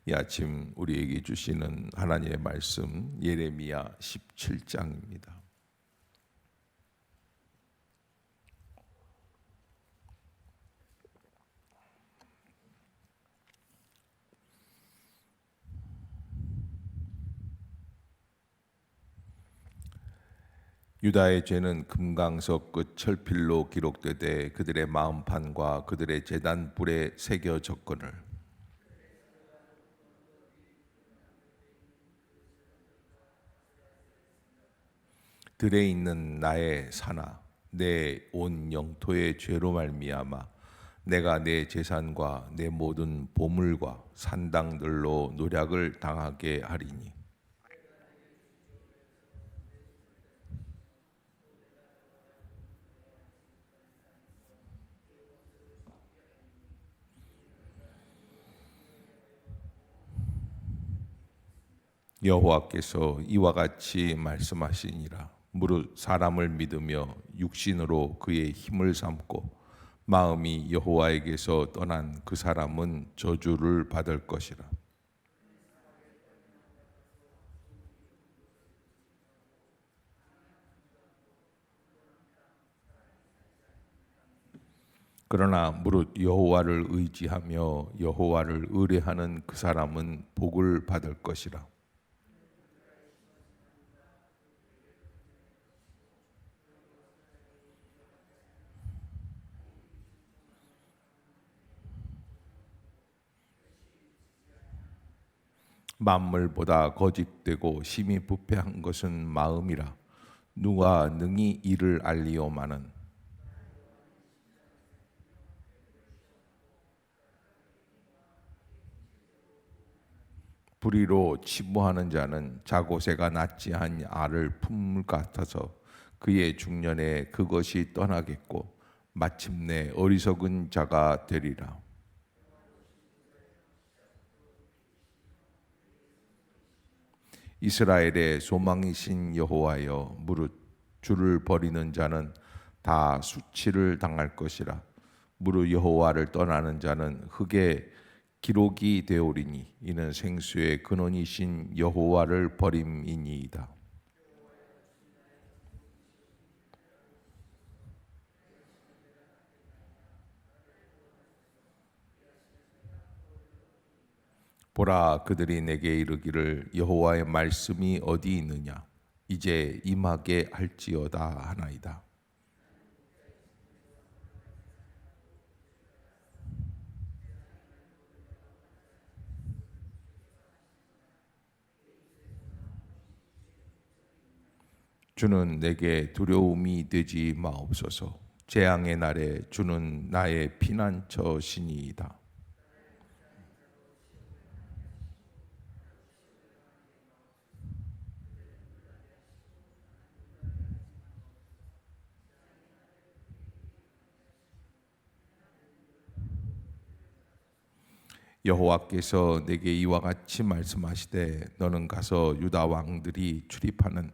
이 아침 우리에게 주시는 하나님의 말씀 예레미야 17장입니다. 유다의 죄는 금강석 끝 철필로 기록되되 그들의 마음판과 그들의 제단 뿔에 새겨졌거늘 들에 있는 나의 산아 내 온 영토의 죄로 말미암아 내가 내 재산과 내 모든 보물과 산당들로 노략을 당하게 하리니 여호와께서 이와 같이 말씀하시니라. 무릇 사람을 믿으며 육신으로 그의 힘을 삼고 마음이 여호와에게서 떠난 그 사람은 저주를 받을 것이라. 그러나 무릇 여호와를 의지하며 여호와를 의뢰하는 그 사람은 복을 받을 것이라. 만물보다 거짓되고 심히 부패한 것은 마음이라. 누가 능히 이를 알리오마는 불의로 치부하는 자는 자고새가 낳지 아니 알을 품을 같아서 그의 중년에 그것이 떠나겠고 마침내 어리석은 자가 되리라. 이스라엘의 소망이신 여호와여, 무릇 주를 버리는 자는 다 수치를 당할 것이라. 무릇 여호와를 떠나는 자는 흙에 기록이 되오리니 이는 생수의 근원이신 여호와를 버림이니이다. 보라, 그들이 내게 이르기를 여호와의 말씀이 어디 있느냐 이제 임하게 할지어다 하나이다. 주는 내게 두려움이 되지 마옵소서. 재앙의 날에 주는 나의 피난처시니이다. 여호와께서 내게 이와 같이 말씀하시되 너는 가서 유다 왕들이 출입하는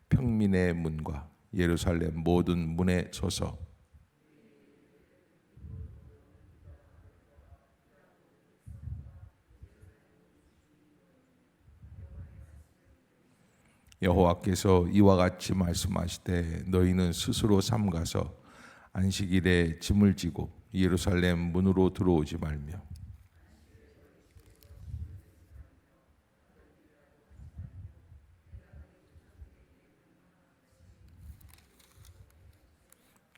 평민의 문과 예루살렘 모든 문에 서서 여호와께서 이와 같이 말씀하시되 너희는 스스로 삼가서 안식일에 짐을 지고 예루살렘 문으로 들어오지 말며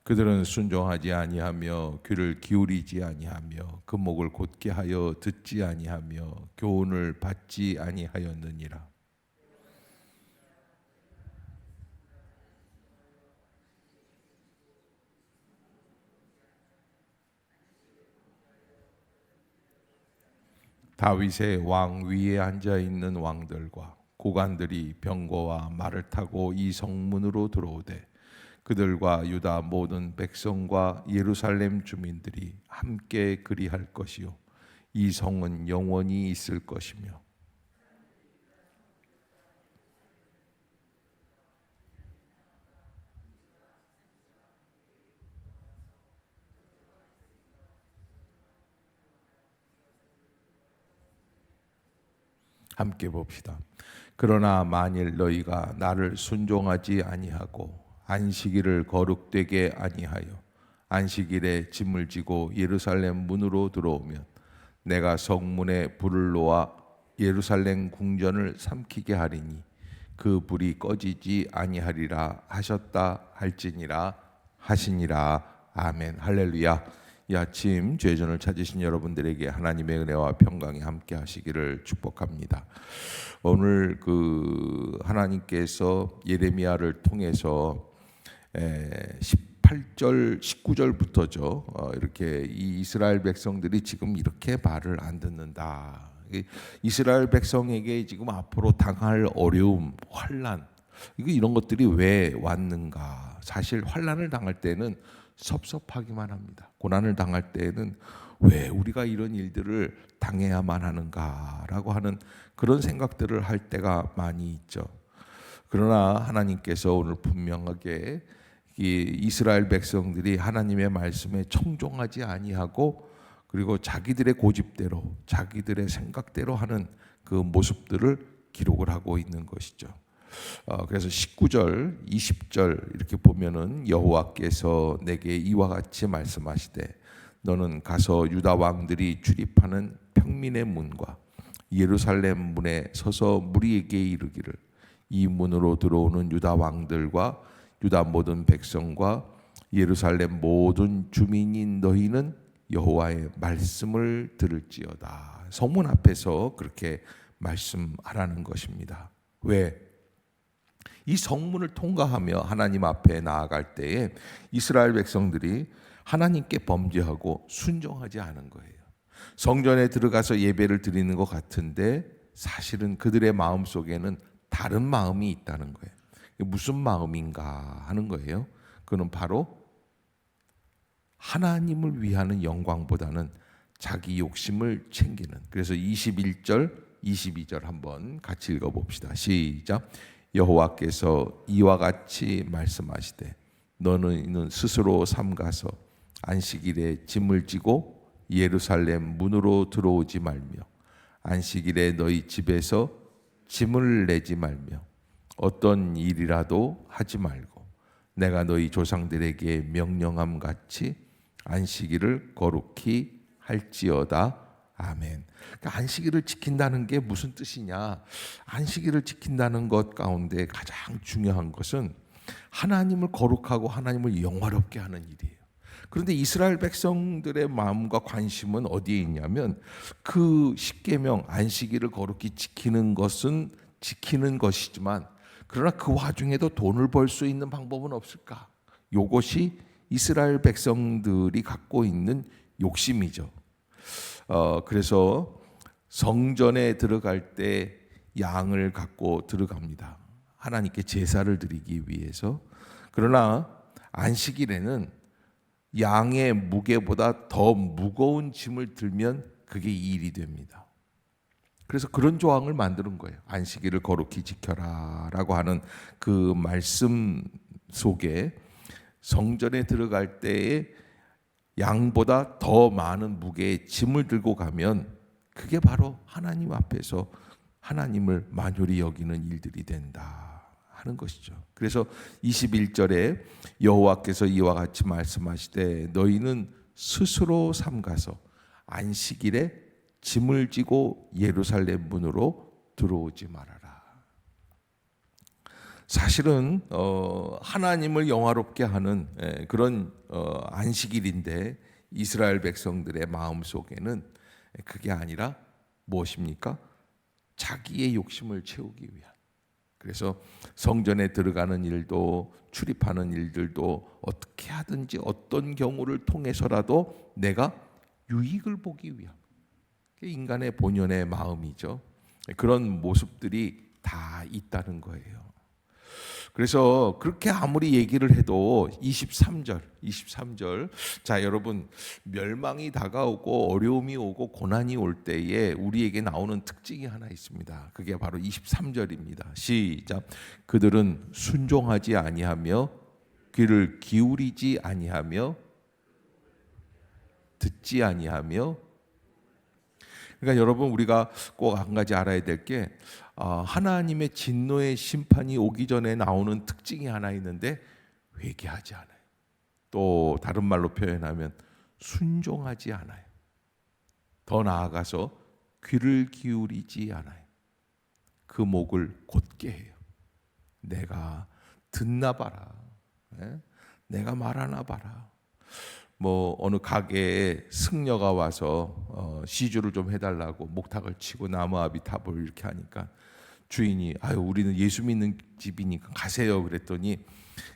그들은 순종하지 아니하며 귀를 기울이지 아니하며 그 목을 곧게 하여 듣지 아니하며 교훈을 받지 아니하였느니라. 다윗의 왕 위에 앉아 있는 왕들과 고관들이 병거와 말을 타고 이 성문으로 들어오되 그들과 유다 모든 백성과 예루살렘 주민들이 함께 그리할 것이요 이 성은 영원히 있을 것이며 함께 봅시다. 그러나 만일 너희가 나를 순종하지 아니하고 안식일을 거룩되게 아니하여 안식일에 짐을 지고 예루살렘 문으로 들어오면 내가 성문에 불을 놓아 예루살렘 궁전을 삼키게 하리니 그 불이 꺼지지 아니하리라 하셨다 할지니라 하시니라. 아멘. 할렐루야. 이 아침 죄전을 찾으신 여러분들에게 하나님의 은혜와 평강이 함께 하시기를 축복합니다. 오늘 하나님께서 예레미야를 통해서 18절 19절부터죠. 이렇게 이 이스라엘 백성들이 지금 이렇게 말을 안 듣는다. 이스라엘 백성에게 지금 앞으로 당할 어려움, 환난, 이런 것들이 왜 왔는가? 사실 환난을 당할 때는 섭섭하기만 합니다. 고난을 당할 때에는 왜 우리가 이런 일들을 당해야만 하는가라고 하는 그런 생각들을 할 때가 많이 있죠. 그러나 하나님께서 오늘 분명하게 이 이스라엘 백성들이 하나님의 말씀에 청종하지 아니하고 그리고 자기들의 고집대로 자기들의 생각대로 하는 그 모습들을 기록을 하고 있는 것이죠. 그래서 19절, 20절 이렇게 보면은 여호와께서 내게 이와 같이 말씀하시되 너는 가서 유다 왕들이 출입하는 평민의 문과 예루살렘 문에 서서 무리에게 이르기를 이 문으로 들어오는 유다 왕들과 유다 모든 백성과 예루살렘 모든 주민인 너희는 여호와의 말씀을 들을지어다. 성문 앞에서 그렇게 말씀하라는 것입니다. 왜? 이 성문을 통과하며 하나님 앞에 나아갈 때에 이스라엘 백성들이 하나님께 범죄하고 순종하지 않은 거예요. 성전에 들어가서 예배를 드리는 것 같은데 사실은 그들의 마음 속에는 다른 마음이 있다는 거예요. 무슨 마음인가 하는 거예요. 그는 바로 하나님을 위하는 영광보다는 자기 욕심을 챙기는. 그래서 21절, 22절 한번 같이 읽어봅시다. 시작. 여호와께서 이와 같이 말씀하시되 너는 스스로 삼가서 안식일에 짐을 지고 예루살렘 문으로 들어오지 말며 안식일에 너희 집에서 짐을 내지 말며 어떤 일이라도 하지 말고 내가 너희 조상들에게 명령함 같이 안식일을 거룩히 할지어다. 아멘. 그러니까 안식일을 지킨다는 게 무슨 뜻이냐? 안식일을 지킨다는 것 가운데 가장 중요한 것은 하나님을 거룩하고 하나님을 영화롭게 하는 일이에요. 그런데 이스라엘 백성들의 마음과 관심은 어디에 있냐면 그 십계명 안식일을 거룩히 지키는 것은 지키는 것이지만 그러나 그 와중에도 돈을 벌 수 있는 방법은 없을까? 이것이 이스라엘 백성들이 갖고 있는 욕심이죠. 그래서 성전에 들어갈 때 양을 갖고 들어갑니다. 하나님께 제사를 드리기 위해서. 그러나 안식일에는 양의 무게보다 더 무거운 짐을 들면 그게 일이 됩니다. 그래서 그런 조항을 만드는 거예요. 안식일을 거룩히 지켜라라고 하는 그 말씀 속에 성전에 들어갈 때에 양보다 더 많은 무게의 짐을 들고 가면 그게 바로 하나님 앞에서 하나님을 만홀히 여기는 일들이 된다 하는 것이죠. 그래서 21절에 여호와께서 이와 같이 말씀하시되 너희는 스스로 삼가서 안식일에 짐을 지고 예루살렘 문으로 들어오지 말아라. 사실은 하나님을 영화롭게 하는 그런 안식일인데 이스라엘 백성들의 마음 속에는 그게 아니라 무엇입니까? 자기의 욕심을 채우기 위한. 그래서 성전에 들어가는 일도 출입하는 일들도 어떻게 하든지 어떤 경우를 통해서라도 내가 유익을 보기 위한 게 인간의 본연의 마음이죠. 그런 모습들이 다 있다는 거예요. 그래서 그렇게 아무리 얘기를 해도 23절 자 여러분 멸망이 다가오고 어려움이 오고 고난이 올 때에 우리에게 나오는 특징이 하나 있습니다. 그게 바로 23절입니다. 시작. 그들은 순종하지 아니하며 귀를 기울이지 아니하며 듣지 아니하며. 그러니까 여러분, 우리가 꼭 한 가지 알아야 될 게 하나님의 진노의 심판이 오기 전에 나오는 특징이 하나 있는데 회개하지 않아요. 또 다른 말로 표현하면 순종하지 않아요. 더 나아가서 귀를 기울이지 않아요. 그 목을 곧게 해요. 내가 듣나 봐라. 내가 말하나 봐라. 뭐 어느 가게에 승려가 와서 시주를 좀 해달라고 목탁을 치고 나무아비 탑을 이렇게 하니까 주인이 우리는 예수 믿는 집이니까 가세요 그랬더니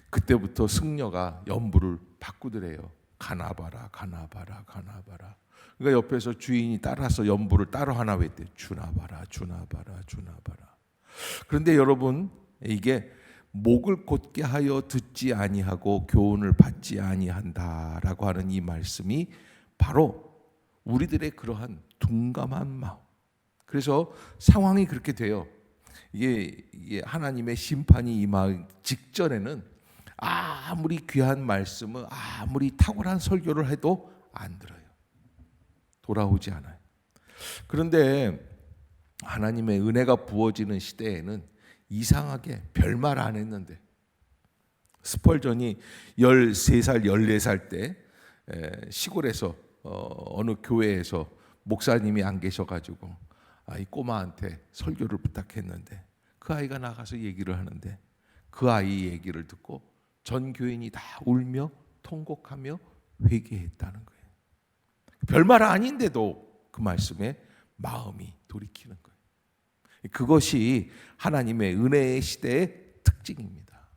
그때부터 승려가 연부를 바꾸더래요. 가나봐라 가나봐라 가나봐라. 그러니까 옆에서 주인이 따라서 연부를 따로 하나 외대 주나봐라 주나봐라 주나봐라. 그런데 여러분, 이게 목을 곧게 하여 듣지 아니하고 교훈을 받지 아니한다라고 하는 이 말씀이 바로 우리들의 그러한 둔감한 마음. 그래서 상황이 그렇게 돼요. 이게 하나님의 심판이 임하기 직전에는 아무리 귀한 말씀을 아무리 탁월한 설교를 해도 안 들어요. 돌아오지 않아요. 그런데 하나님의 은혜가 부어지는 시대에는 이상하게 별말 안 했는데, 스펄전이 13살 14살 때 시골에서 어느 교회에서 목사님이 안 계셔가지고 이 꼬마한테 설교를 부탁했는데 그 아이가 나가서 얘기를 하는데 그 아이 얘기를 듣고 전 교인이 다 울며 통곡하며 회개했다는 거예요. 별말 아닌데도 그 말씀에 마음이 돌이키는 거예요. 그것이 하나님의 은혜의 시대의 특징입니다.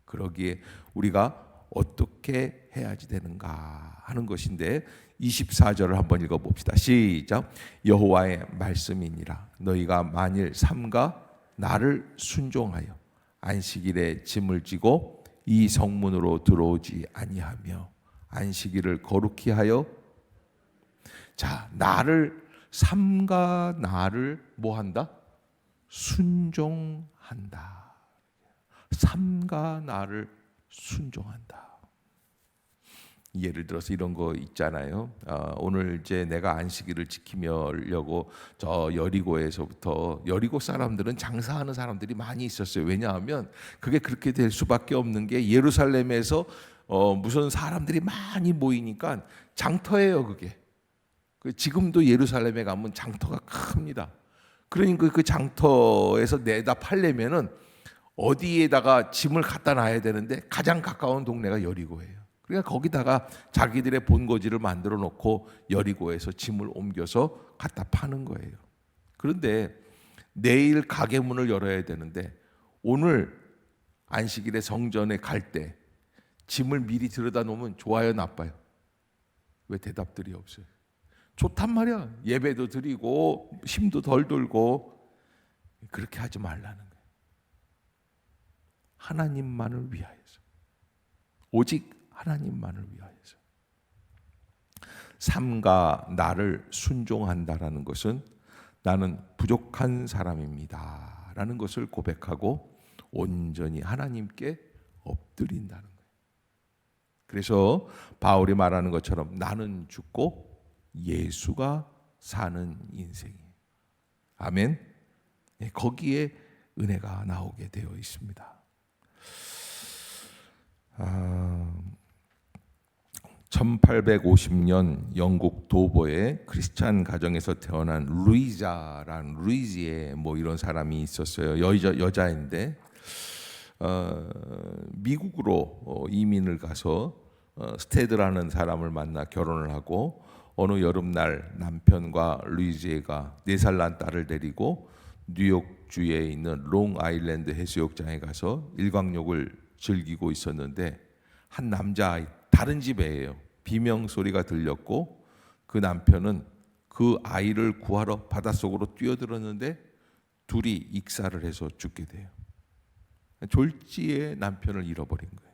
그러기에 우리가 어떻게 해야지 되는가 하는 것인데 24절을 한번 읽어봅시다. 시작. 여호와의 말씀이니라. 너희가 만일 삼가 나를 순종하여 안식일에 짐을 지고 이 성문으로 들어오지 아니하며 안식일을 거룩히 하여, 자, 나를 삼가 나를 뭐 한다? 순종한다. 삼가 나를 순종한다. 예를 들어서 이런 거 있잖아요. 오늘 이제 내가 안식일을 지키려고 저 여리고에서부터, 여리고 사람들은 장사하는 사람들이 많이 있었어요. 왜냐하면 그게 그렇게 될 수밖에 없는 게 예루살렘에서 무슨 사람들이 많이 모이니까 장터예요. 그게 지금도 예루살렘에 가면 장터가 큽니다. 그러니까 그 장터에서 내다 팔려면은 어디에다가 짐을 갖다 놔야 되는데 가장 가까운 동네가 여리고예요. 그러니까 거기다가 자기들의 본거지를 만들어 놓고 여리고에서 짐을 옮겨서 갖다 파는 거예요. 그런데 내일 가게 문을 열어야 되는데 오늘 안식일에 성전에 갈 때 짐을 미리 들여다 놓으면 좋아요, 나빠요? 왜 대답들이 없어요? 좋단 말이야. 예배도 드리고 힘도 덜 들고. 그렇게 하지 말라는 거예요. 하나님만을 위하여서, 오직 하나님만을 위하여서 삼가 나를 순종한다라는 것은 나는 부족한 사람입니다 라는 것을 고백하고 온전히 하나님께 엎드린다는 거예요. 그래서 바울이 말하는 것처럼 나는 죽고 예수가 사는 인생이에요. 아멘. 거기에 은혜가 나오게 되어 있습니다. 1850년 영국 도보의 크리스찬 가정에서 태어난 루이지에 뭐 이런 사람이 있었어요. 여자인데 미국으로 이민을 가서 스테드라는 사람을 만나 결혼을 하고 어느 여름날 남편과 루이지에가 4살 난 딸을 데리고 뉴욕주에 있는 롱아일랜드 해수욕장에 가서 일광욕을 즐기고 있었는데 한 남자아이, 다른 집에요, 비명 소리가 들렸고 그 남편은 그 아이를 구하러 바닷속으로 뛰어들었는데 둘이 익사를 해서 죽게 돼요. 졸지에 남편을 잃어버린 거예요.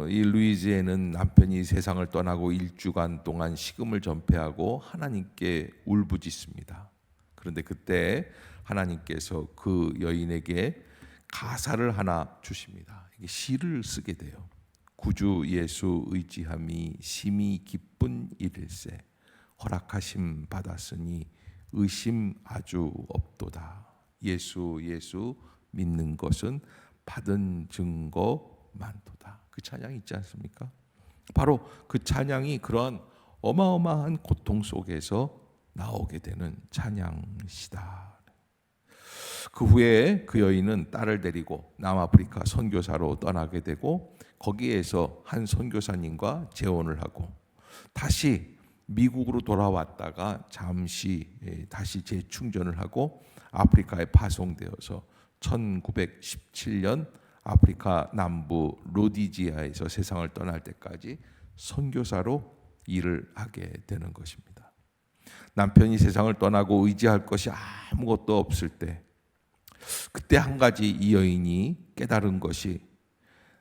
이 루이지에는 남편이 세상을 떠나고 1주간 동안 식음을 전폐하고 하나님께 울부짖습니다. 그런데 그때 하나님께서 그 여인에게 가사를 하나 주십니다. 이게 시를 쓰게 돼요. 구주 예수 의지함이 심히 기쁜 일일세. 허락하심 받았으니 의심 아주 없도다. 예수 예수 믿는 것은 받은 증거 많도다. 그 찬양이 있지 않습니까? 바로 그 찬양이 그런 어마어마한 고통 속에서 나오게 되는 찬양이시다. 그 후에 그 여인은 딸을 데리고 남아프리카 선교사로 떠나게 되고 거기에서 한 선교사님과 재혼을 하고 다시 미국으로 돌아왔다가 잠시 다시 재충전을 하고 아프리카에 파송되어서 1917년 아프리카 남부 로디지아에서 세상을 떠날 때까지 선교사로 일을 하게 되는 것입니다. 남편이 세상을 떠나고 의지할 것이 아무것도 없을 때 그때 한 가지 이 여인이 깨달은 것이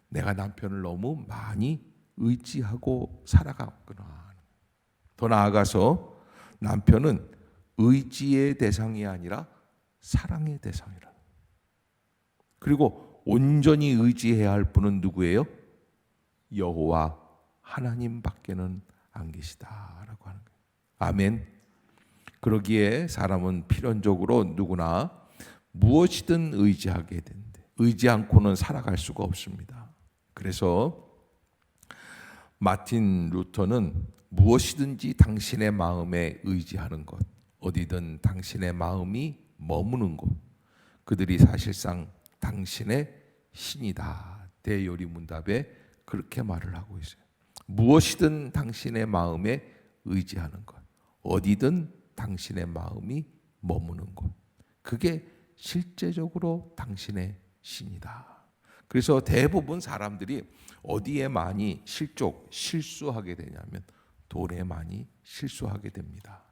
내가 남편을 너무 많이 의지하고 살아갔구나. 더 나아가서 남편은 의지의 대상이 아니라 사랑의 대상이라. 그리고 온전히 의지해야 할 분은 누구예요? 여호와 하나님밖에는 안 계시다라고 하는 거예요. 아멘. 그러기에 사람은 필연적으로 누구나 무엇이든 의지하게 된대. 의지 않고는 살아갈 수가 없습니다. 그래서 마틴 루터는 무엇이든지 당신의 마음에 의지하는 것, 어디든 당신의 마음이 머무는 곳, 그들이 사실상 당신의 신이다. 대요리문답에 그렇게 말을 하고 있어요. 무엇이든 당신의 마음에 의지하는 것, 어디든 당신의 마음이 머무는 곳, 그게 실제적으로 당신의 신이다. 그래서 대부분 사람들이 어디에 많이 실수하게 되냐면 돈에 많이 실수하게 됩니다.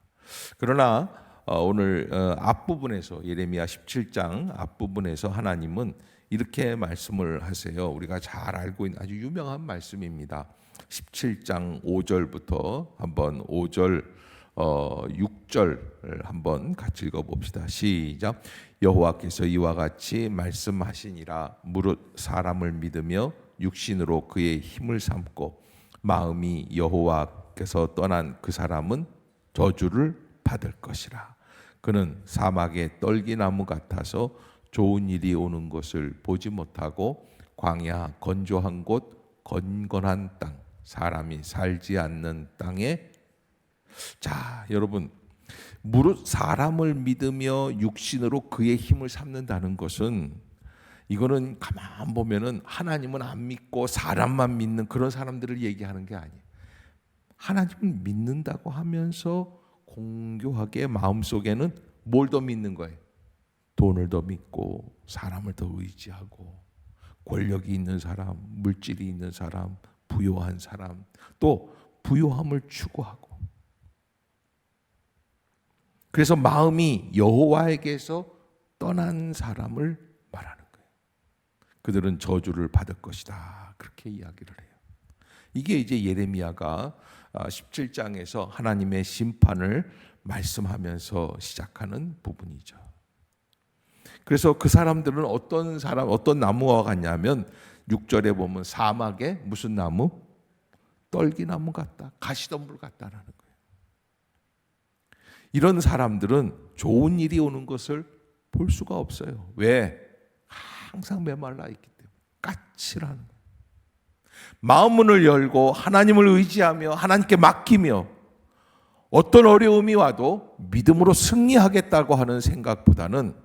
그러나 오늘 앞부분에서 예레미야 17장 앞부분에서 하나님은 이렇게 말씀을 하세요. 우리가 잘 알고 있는 아주 유명한 말씀입니다. 17장 5절부터 한번 5절 6절 한번 같이 읽어봅시다. 시작. 여호와께서 이와 같이 말씀하시니라. 무릇 사람을 믿으며 육신으로 그의 힘을 삼고 마음이 여호와께서 떠난 그 사람은 저주를 받을 것이라. 그는 사막의 떨기나무 같아서 좋은 일이 오는 것을 보지 못하고 광야 건조한 곳 건건한 땅 사람이 살지 않는 땅에. 자, 여러분, 무릇 사람을 믿으며 육신으로 그의 힘을 삼는다는 것은 이거는 가만 보면은 하나님은 안 믿고 사람만 믿는 그런 사람들을 얘기하는 게 아니에요. 하나님을 믿는다고 하면서 공교하게 마음속에는 뭘 더 믿는 거예요? 돈을 더 믿고 사람을 더 의지하고 권력이 있는 사람, 물질이 있는 사람, 부요한 사람, 또 부요함을 추구하고. 그래서 마음이 여호와에게서 떠난 사람을 말하는 거예요. 그들은 저주를 받을 것이다. 그렇게 이야기를 해요. 이게 이제 예레미야가 17장에서 하나님의 심판을 말씀하면서 시작하는 부분이죠. 그래서 그 사람들은 어떤 나무와 같냐면 6절에 보면 사막에 무슨 나무? 떨기나무 같다. 가시덤불 같다라는 거예요. 이런 사람들은 좋은 일이 오는 것을 볼 수가 없어요. 왜? 항상 메말라 있기 때문에. 까칠한 거예요. 마음문을 열고 하나님을 의지하며 하나님께 맡기며 어떤 어려움이 와도 믿음으로 승리하겠다고 하는 생각보다는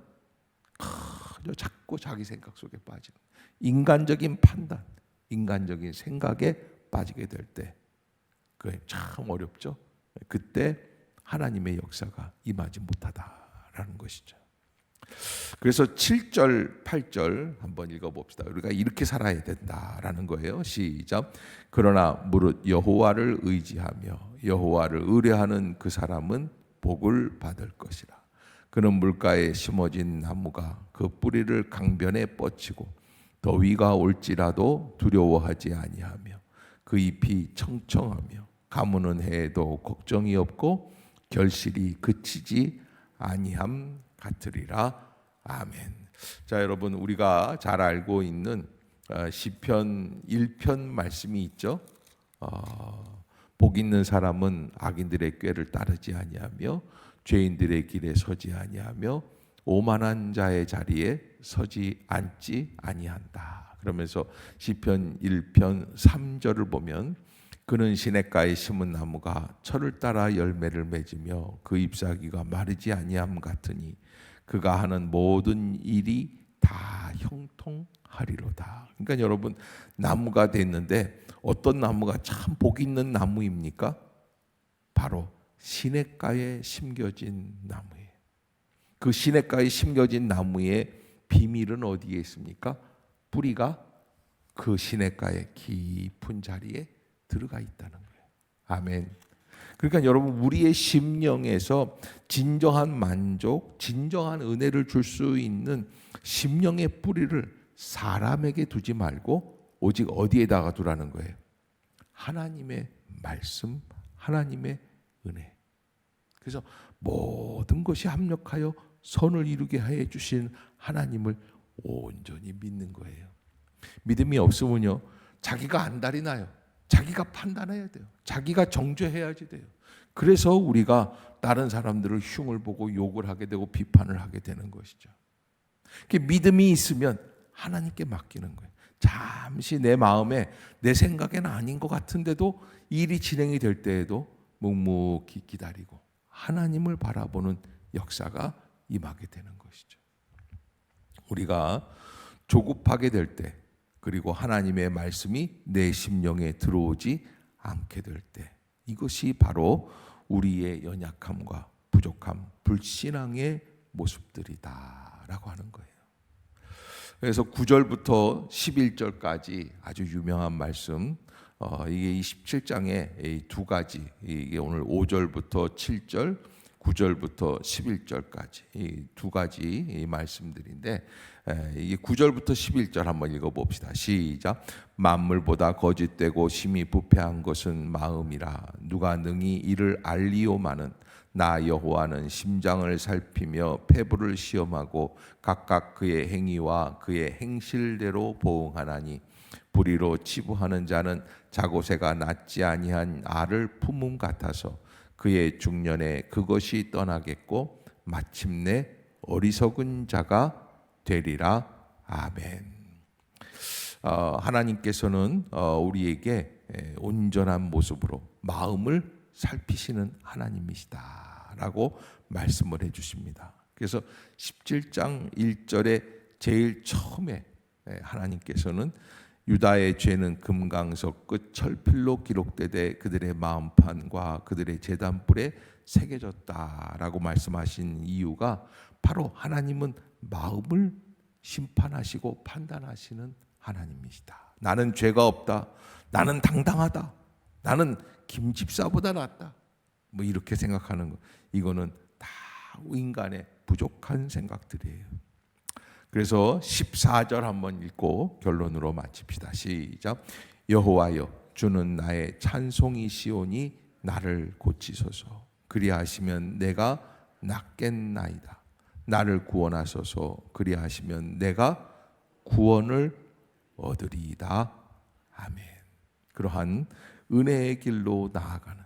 자꾸 자기 생각 속에 빠지는 인간적인 판단, 인간적인 생각에 빠지게 될 때 그게 참 어렵죠. 그때 하나님의 역사가 임하지 못하다라는 것이죠. 그래서 7절, 8절 한번 읽어봅시다. 우리가 이렇게 살아야 된다라는 거예요. 시작. 그러나 무릇 여호와를 의지하며 여호와를 의뢰하는 그 사람은 복을 받을 것이라. 그는 물가에 심어진 나무가 그 뿌리를 강변에 뻗치고 더위가 올지라도 두려워하지 아니하며 그 잎이 청청하며 가무는 해에도 걱정이 없고 결실이 그치지 아니함 같으리라. 아멘. 자, 여러분, 우리가 잘 알고 있는 시편 1편 말씀이 있죠. 복 있는 사람은 악인들의 꾀를 따르지 아니하며 죄인들의 길에 서지 아니하며 오만한 자의 자리에 서지 앉지 아니한다. 그러면서 시편 1편 3절을 보면 그는 시냇가에 심은 나무가 철을 따라 열매를 맺으며 그 잎사귀가 마르지 아니함 같으니 그가 하는 모든 일이 다 형통하리로다. 그러니까 여러분, 나무가 됐는데 어떤 나무가 참 복 있는 나무입니까? 바로 시냇가에 심겨진 나무예요. 그 시냇가에 심겨진 나무의 비밀은 어디에 있습니까? 뿌리가 그 시냇가의 깊은 자리에 들어가 있다는 거예요. 아멘. 그러니까 여러분, 우리의 심령에서 진정한 만족, 진정한 은혜를 줄 수 있는 심령의 뿌리를 사람에게 두지 말고 오직 어디에다가 두라는 거예요? 하나님의 말씀, 하나님의 은혜. 그래서 모든 것이 합력하여 선을 이루게 해 주신 하나님을 온전히 믿는 거예요. 믿음이 없으면요, 자기가 안달이 나요. 자기가 판단해야 돼요. 자기가 정죄해야지 돼요. 그래서 우리가 다른 사람들을 흉을 보고 욕을 하게 되고 비판을 하게 되는 것이죠. 믿음이 있으면 하나님께 맡기는 거예요. 잠시 내 마음에, 내 생각에는 아닌 것 같은데도 일이 진행이 될 때에도 묵묵히 기다리고 하나님을 바라보는 역사가 임하게 되는 것이죠. 우리가 조급하게 될 때, 그리고 하나님의 말씀이 내 심령에 들어오지 않게 될 때, 이것이 바로 우리의 연약함과 부족함, 불신앙의 모습들이다라고 하는 거예요. 그래서 9절부터 11절까지 아주 유명한 말씀, 이게 27장에 두 가지, 이게 오늘 5절부터 7절, 9절부터 11절까지 이 두 가지 이 말씀들인데, 이게 9절부터 11절 한번 읽어봅시다. 시작. 만물보다 거짓되고 심히 부패한 것은 마음이라. 누가 능히 이를 알리오마는 나 여호와는 심장을 살피며 폐부를 시험하고 각각 그의 행위와 그의 행실대로 보응하나니 불의로 치부하는 자는 자고새가 낫지 아니한 알을 품음 같아서 그의 중년에 그것이 떠나겠고 마침내 어리석은 자가 되리라. 아멘. 하나님께서는 우리에게 온전한 모습으로 마음을 살피시는 하나님이시다라고 말씀을 해주십니다. 그래서 17장 1절에 제일 처음에 하나님께서는 유다의 죄는 금강석 끝 철필로 기록되되 그들의 마음판과 그들의 제단불에 새겨졌다라고 말씀하신 이유가 바로 하나님은 마음을 심판하시고 판단하시는 하나님이시다. 나는 죄가 없다. 나는 당당하다. 나는 김집사보다 낫다. 뭐 이렇게 생각하는 거, 이거는 다 인간의 부족한 생각들이에요. 그래서 14절 한번 읽고 결론으로 마칩시다. 시작. 여호와여, 주는 나의 찬송이시오니 나를 고치소서. 그리하시면 내가 낫겠나이다. 나를 구원하소서. 그리하시면 내가 구원을 얻으리이다. 아멘. 그러한 은혜의 길로 나아가는.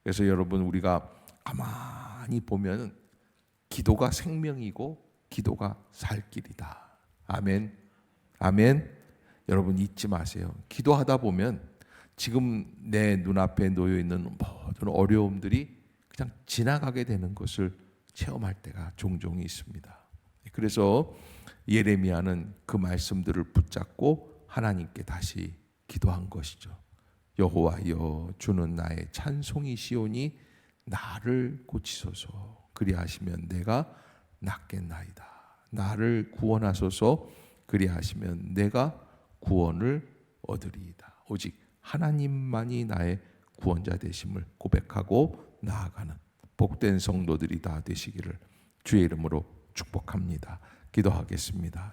그래서 여러분, 우리가 가만히 보면 기도가 생명이고 기도가 살 길이다. 아멘. 아멘. 여러분 잊지 마세요. 기도하다 보면 지금 내 눈앞에 놓여 있는 모든 어려움들이 그냥 지나가게 되는 것을 체험할 때가 종종 있습니다. 그래서 예레미야는 그 말씀들을 붙잡고 하나님께 다시 기도한 것이죠. 여호와여, 주는 나의 찬송이시오니 나를 고치소서. 그리하시면 내가 낫겠나이다. 나를 구원하소서. 그리하시면 내가 구원을 얻으리이다. 오직 하나님만이 나의 구원자 되심을 고백하고 나아가는 복된 성도들이 다 되시기를 주의 이름으로 축복합니다. 기도하겠습니다.